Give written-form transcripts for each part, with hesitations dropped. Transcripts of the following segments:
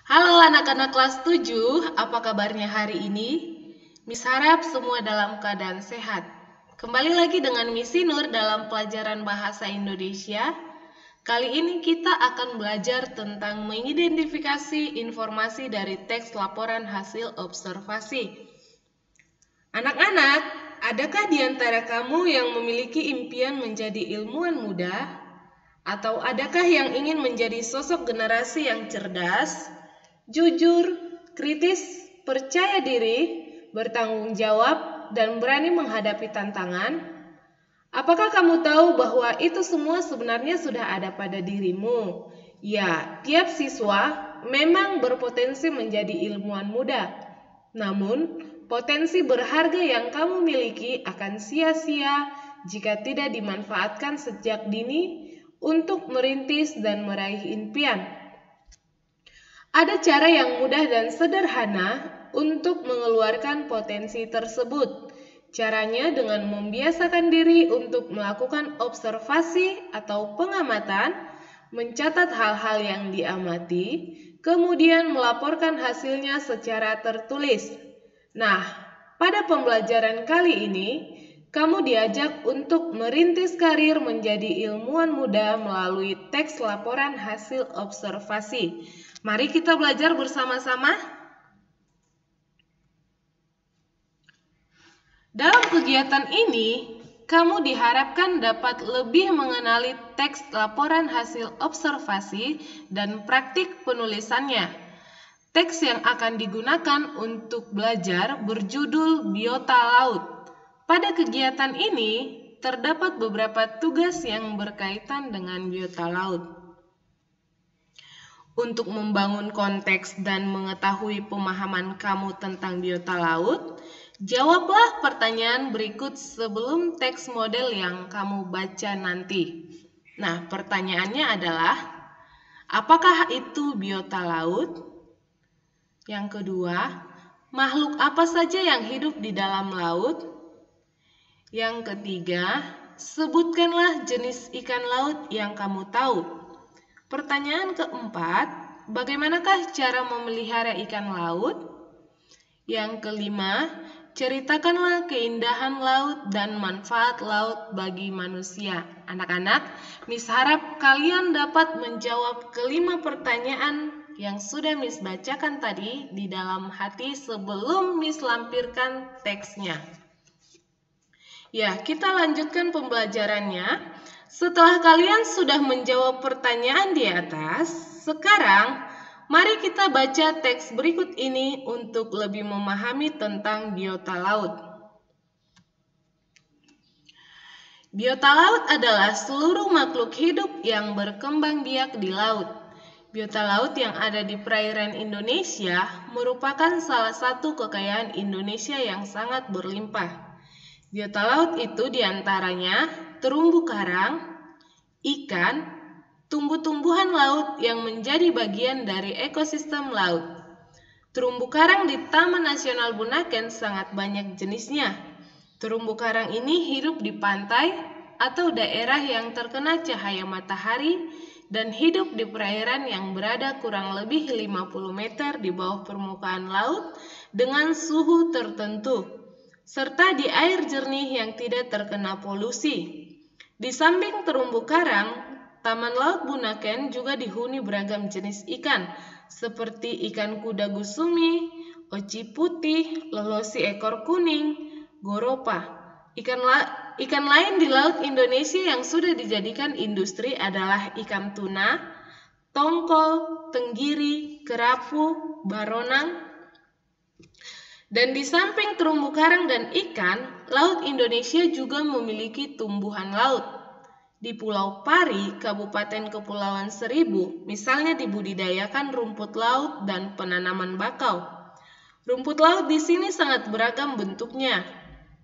Halo anak-anak kelas 7, apa kabarnya hari ini? Miss harap semua dalam keadaan sehat. Kembali lagi dengan Miss Nur dalam pelajaran Bahasa Indonesia. Kali ini kita akan belajar tentang mengidentifikasi informasi dari teks laporan hasil observasi. Anak-anak, adakah di antara kamu yang memiliki impian menjadi ilmuwan muda? Atau adakah yang ingin menjadi sosok generasi yang cerdas, jujur, kritis, percaya diri, bertanggung jawab, dan berani menghadapi tantangan? Apakah kamu tahu bahwa itu semua sebenarnya sudah ada pada dirimu? Ya, tiap siswa memang berpotensi menjadi ilmuwan muda. Namun, potensi berharga yang kamu miliki akan sia-sia jika tidak dimanfaatkan sejak dini untuk merintis dan meraih impian. Ada cara yang mudah dan sederhana untuk mengeluarkan potensi tersebut. Caranya dengan membiasakan diri untuk melakukan observasi atau pengamatan, mencatat hal-hal yang diamati, kemudian melaporkan hasilnya secara tertulis. Nah, pada pembelajaran kali ini, kamu diajak untuk merintis karir menjadi ilmuwan muda melalui teks laporan hasil observasi. Mari kita belajar bersama-sama. Dalam kegiatan ini, kamu diharapkan dapat lebih mengenali teks laporan hasil observasi dan praktik penulisannya. Teks yang akan digunakan untuk belajar berjudul Biota Laut. Pada kegiatan ini, terdapat beberapa tugas yang berkaitan dengan biota laut. Untuk membangun konteks dan mengetahui pemahaman kamu tentang biota laut, jawablah pertanyaan berikut sebelum teks model yang kamu baca nanti. Nah, pertanyaannya adalah, apakah itu biota laut? Yang kedua, makhluk apa saja yang hidup di dalam laut? Yang ketiga, sebutkanlah jenis ikan laut yang kamu tahu. Pertanyaan keempat, bagaimanakah cara memelihara ikan laut? Yang kelima, ceritakanlah keindahan laut dan manfaat laut bagi manusia. Anak-anak, Miss harap kalian dapat menjawab kelima pertanyaan yang sudah Miss bacakan tadi di dalam hati sebelum Miss lampirkan teksnya. Ya, kita lanjutkan pembelajarannya. Setelah kalian sudah menjawab pertanyaan di atas, sekarang mari kita baca teks berikut ini untuk lebih memahami tentang biota laut. Biota laut adalah seluruh makhluk hidup yang berkembang biak di laut. Biota laut yang ada di perairan Indonesia merupakan salah satu kekayaan Indonesia yang sangat berlimpah. Biota laut itu diantaranya terumbu karang, ikan, tumbuh-tumbuhan laut yang menjadi bagian dari ekosistem laut. Terumbu karang di Taman Nasional Bunaken sangat banyak jenisnya. Terumbu karang ini hidup di pantai atau daerah yang terkena cahaya matahari dan hidup di perairan yang berada kurang lebih 50 meter di bawah permukaan laut dengan suhu tertentu, serta di air jernih yang tidak terkena polusi. Di samping terumbu karang, Taman Laut Bunaken juga dihuni beragam jenis ikan, seperti ikan kuda gusumi, oci putih, lolosi ekor kuning, goropa. Ikan lain di Laut Indonesia yang sudah dijadikan industri adalah ikan tuna, tongkol, tenggiri, kerapu, baronang. Dan di samping terumbu karang dan ikan, Laut Indonesia juga memiliki tumbuhan laut. Di Pulau Pari, Kabupaten Kepulauan Seribu, misalnya dibudidayakan rumput laut dan penanaman bakau. Rumput laut di sini sangat beragam bentuknya.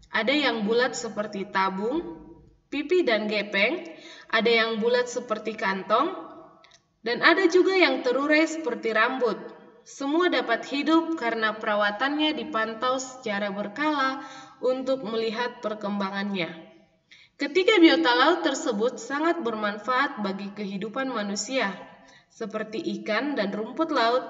Ada yang bulat seperti tabung, pipi dan gepeng, ada yang bulat seperti kantong, dan ada juga yang terurai seperti rambut. Semua dapat hidup karena perawatannya dipantau secara berkala untuk melihat perkembangannya. Ketiga biota laut tersebut sangat bermanfaat bagi kehidupan manusia, seperti ikan dan rumput laut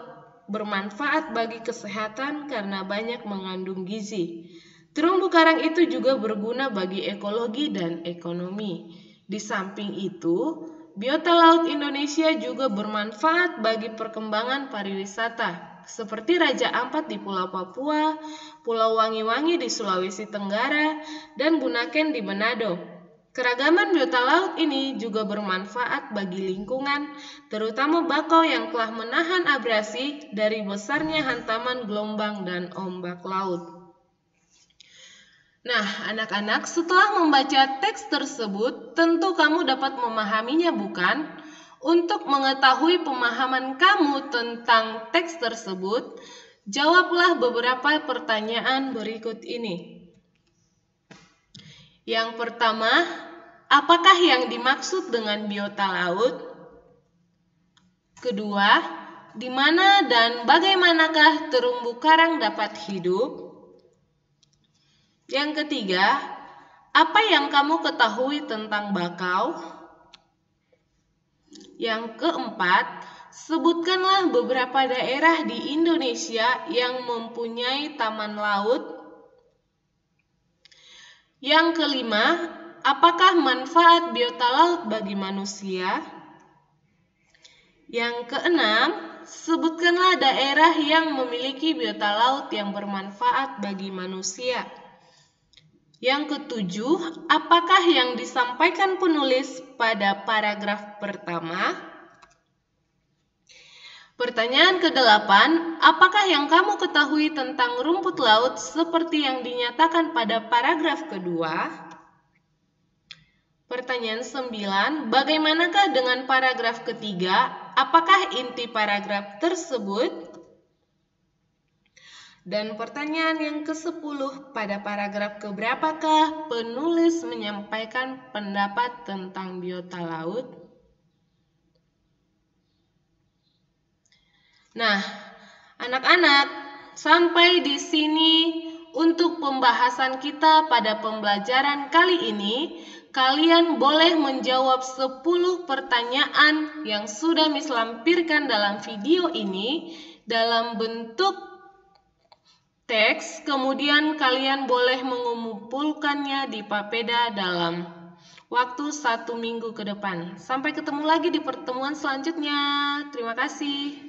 bermanfaat bagi kesehatan karena banyak mengandung gizi. Terumbu karang itu juga berguna bagi ekologi dan ekonomi. Di samping itu, biota laut Indonesia juga bermanfaat bagi perkembangan pariwisata, seperti Raja Ampat di Pulau Papua, Pulau Wangi-Wangi di Sulawesi Tenggara, dan Bunaken di Manado. Keragaman biota laut ini juga bermanfaat bagi lingkungan, terutama bakau yang telah menahan abrasi dari besarnya hantaman gelombang dan ombak laut. Nah, anak-anak, setelah membaca teks tersebut, tentu kamu dapat memahaminya, bukan? Untuk mengetahui pemahaman kamu tentang teks tersebut, jawablah beberapa pertanyaan berikut ini. Yang pertama, apakah yang dimaksud dengan biota laut? Kedua, di mana dan bagaimanakah terumbu karang dapat hidup? Yang ketiga, apa yang kamu ketahui tentang bakau? Yang keempat, sebutkanlah beberapa daerah di Indonesia yang mempunyai taman laut. Yang kelima, apakah manfaat biota laut bagi manusia? Yang keenam, sebutkanlah daerah yang memiliki biota laut yang bermanfaat bagi manusia. Yang ketujuh, apakah yang disampaikan penulis pada paragraf pertama? Pertanyaan ke-8, apakah yang kamu ketahui tentang rumput laut seperti yang dinyatakan pada paragraf kedua? Pertanyaan 9, bagaimanakah dengan paragraf ketiga? Apakah inti paragraf tersebut? Dan pertanyaan yang ke-10, pada paragraf keberapakah penulis menyampaikan pendapat tentang biota laut? Nah, anak-anak, sampai di sini untuk pembahasan kita pada pembelajaran kali ini. Kalian boleh menjawab 10 pertanyaan yang sudah Miss lampirkan dalam video ini dalam bentuk teks, kemudian kalian boleh mengumpulkannya di Papeda dalam waktu 1 minggu ke depan. Sampai ketemu lagi di pertemuan selanjutnya. Terima kasih.